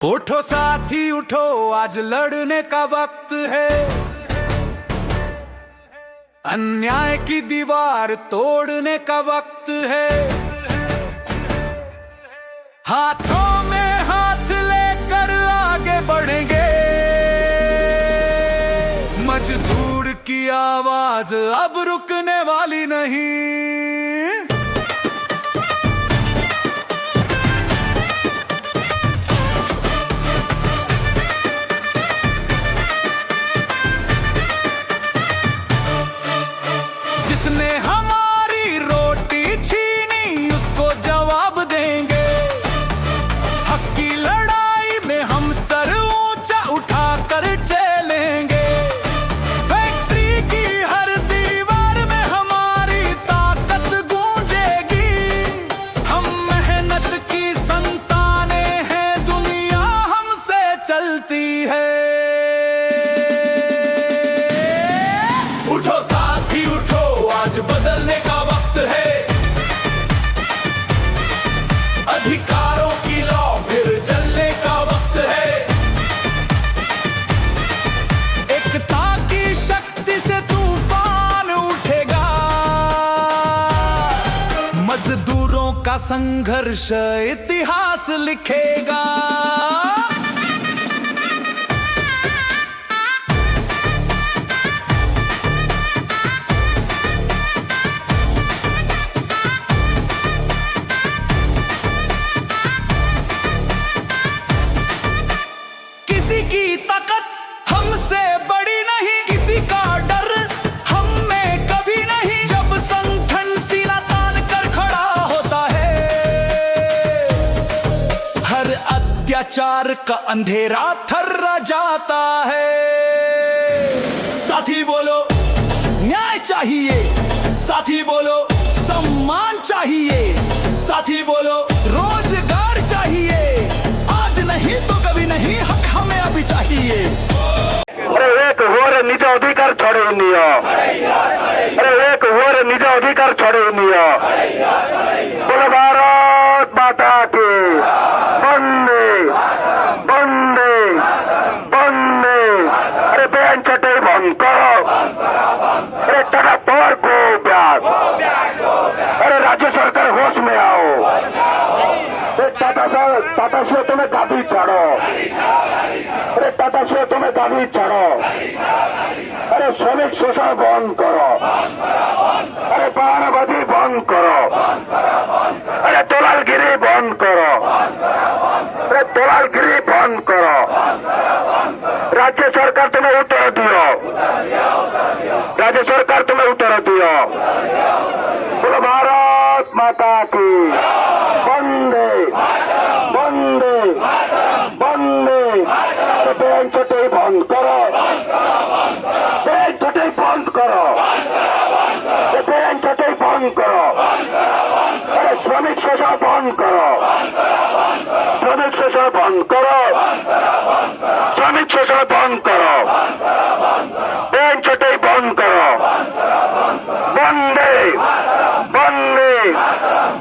उठो साथी उठो, आज लड़ने का वक्त है। अन्याय की दीवार तोड़ने का वक्त है। हाथों में हाथ लेकर आगे बढ़ेंगे। मजदूर की आवाज अब रुकने वाली नहीं। जिसने हमारी रोटी छीनी उसको जवाब देंगे। हक की लड़ाई में हम सर ऊंचा उठाकर चलेंगे। फैक्ट्री की हर दीवार में हमारी ताकत गूंजेगी। हम मेहनत की संतानें हैं, दुनिया हमसे चलती है। उठो साथी उठो, आज बदलने का वक्त है। अधिकारों की लौ फिर चलने का वक्त है। एकता की शक्ति से तूफान उठेगा। मजदूरों का संघर्ष इतिहास लिखेगा। किसी की ताकत हमसे बड़ी नहीं, किसी का डर हम में कभी नहीं। जब संगठन सीना तान कर खड़ा होता है, हर अत्याचार का अंधेरा थर्रा जाता है। साथी बोलो न्याय चाहिए, साथी बोलो सम्मान चाहिए, साथी बोलो रोजगार चाहिए। आज नहीं तो कभी नहीं, हक हमें अभी चाहिए। अरे एक होर निज अधिकार छड़े नियो। अरे एक होर निज अधिकार छड़े नियो। बोलो भारत माता की वंदे वंदे वंदे। अरे बेन चटे बंद करो। अरे टाटा पावर को ब्याज। अरे राज्य सरकार होश में आओ। टाटा से तुम्हें गाड़ी चढ़ो। अरे टाटा से तुम्हें गाड़ी चढ़ो। अरे श्रमिक शोषण बंद करो। अरे बारहबाजी बंद करो। अरे दलालगिरी बंद करो। अरे दलालगिरी बंद करो। राज्य सरकार तुम्हें उत्तर दियो। राज्य सरकार तुम्हें उत्तर दियो। बोलो भारत माता की वंदे वंदे वंदे। बैंक छटे बंद करो। बैंक छटे बंद करो। बैंक छटे बंद करो। अरे श्रमिक शोषण बंद करो। श्रमिक शोषण बंद करो। श्रमिक शोषण बंद करो। बैंक छटे बंद करो। वंदे वंदे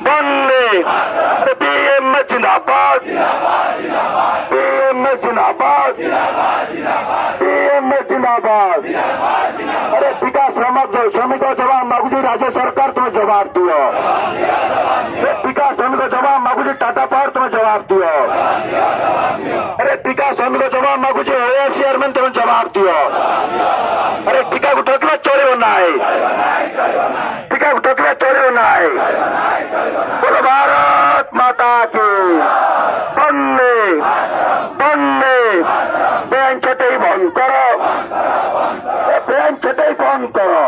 वंदे। अरे पीएम जिंदाबाद। पीएम जिंदाबाद। पीएम जिंदाबाद। अरे विकास श्रमिकों जवाब मागुजी, राज्य सरकार तुम्हें जवाब दियो। विकास श्रमिकों जवाब मागुजी, टाटा पावर तुम्हें जवाब दियो। अरे विकास श्रमिकों जवाब मागुजी, ओएस चेयरमैन तुम्हें जवाब दियो। अरे टीका उठकले चोरी होना है। टीका उठकले चोरी होना है। बोलो भारत माता की वंदे वंदे। बैंक छटे बंद करो। बैंक छटे बंद करो।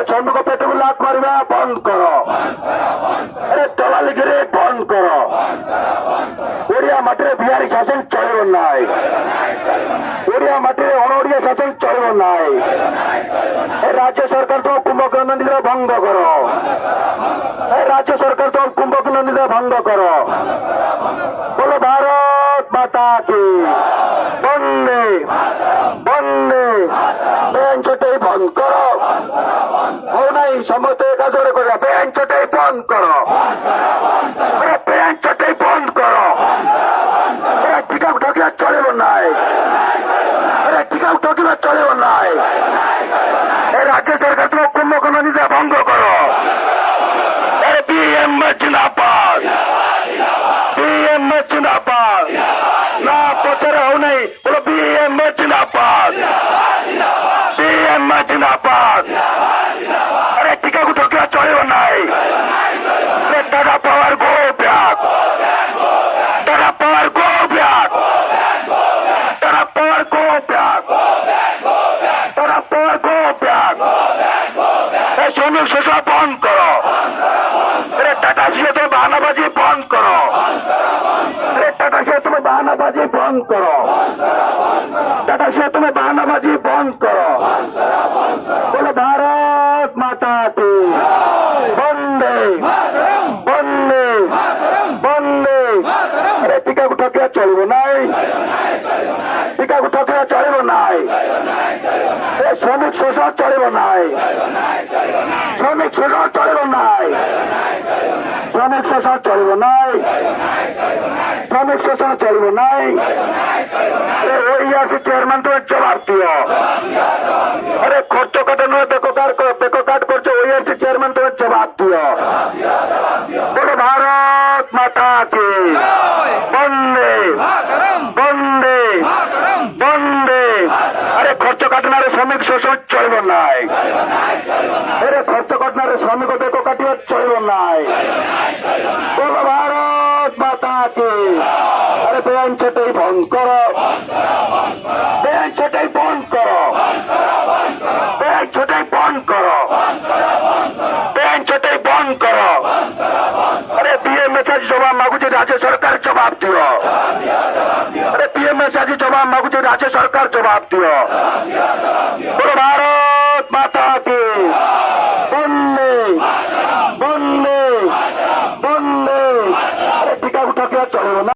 श्रमिक पेट को लात मारिबा बंद करो। अरे दलालगिरी बंद करो। ओडिया माटिरे बिहारी शासन चलिब नाई। ओडिया माटिरे अणओडिया शासन चलिब नाई। राज्य सरकार तो कुंभकर्ण नीति भंग करो। राज्य सरकार तो कुंभकर्ण नीति भंग करो। बोलो भारत माता की वंदे वंदे। बैंक छटे बंद करो। हो नहीं समस्त एक जोड़े कर बैंक छटे बंद करो। अरे बैंक छटे बंद करो। করা বন্ধ করো। আরে টাটা সিও তুমি বাহানাবাজি বন্ধ করো। আরে টাটা সিও তুমি বাহানাবাজি বন্ধ করো। টাটা সিও তুমি বাহানাবাজি বন্ধ করো। বলো ভারত মাতা কি বন্দে বন্দে বন্দে। আরে টিকা ঠকিয়া চলব নাই, টিকা ঠকিয়া চলব নাই, শ্রমিক শোষণ চলব নাই, শ্রমিক শোষণ চলব নাই, শ্রমিক শোষণ চলব নাই, শ্রমিক শোষণ চলব নাই। ওই আসি চেয়ারম্যান তুমি জবাব দিও। আরে খরচ কাটানো বেকার করছো, ওই আসি চেয়ারম্যান তুমি জবাব দিও। বলো ভারত মাতা কি বন্দে বন্দে বন্দে। আরে খরচ কাটানোর শ্রমিক শোষণ চলব নাই, আরে খরচ কাটানোর শ্রমিক বেক কাটিয়ে চলব নাই। বলো ভারত মাতা কি। আরে বেআইন সেটাই বন্ধ করো, বেআইন সেটাই বন্ধ করো, বেআইন সেটাই বন্ধ করো, বেআইন সেটাই বন্ধ করো। আরে পিএমএস জবাব মাগুছি, রাজ্য সরকার জবাব দিও। আরে পিএমএস জবাব মাগুছি, রাজ্য সরকার জবাব দিও। বলো ভারত মাতা কি বন্দে বন্দে বন্দে। আরে টিকা ঠকিয়া চলব না।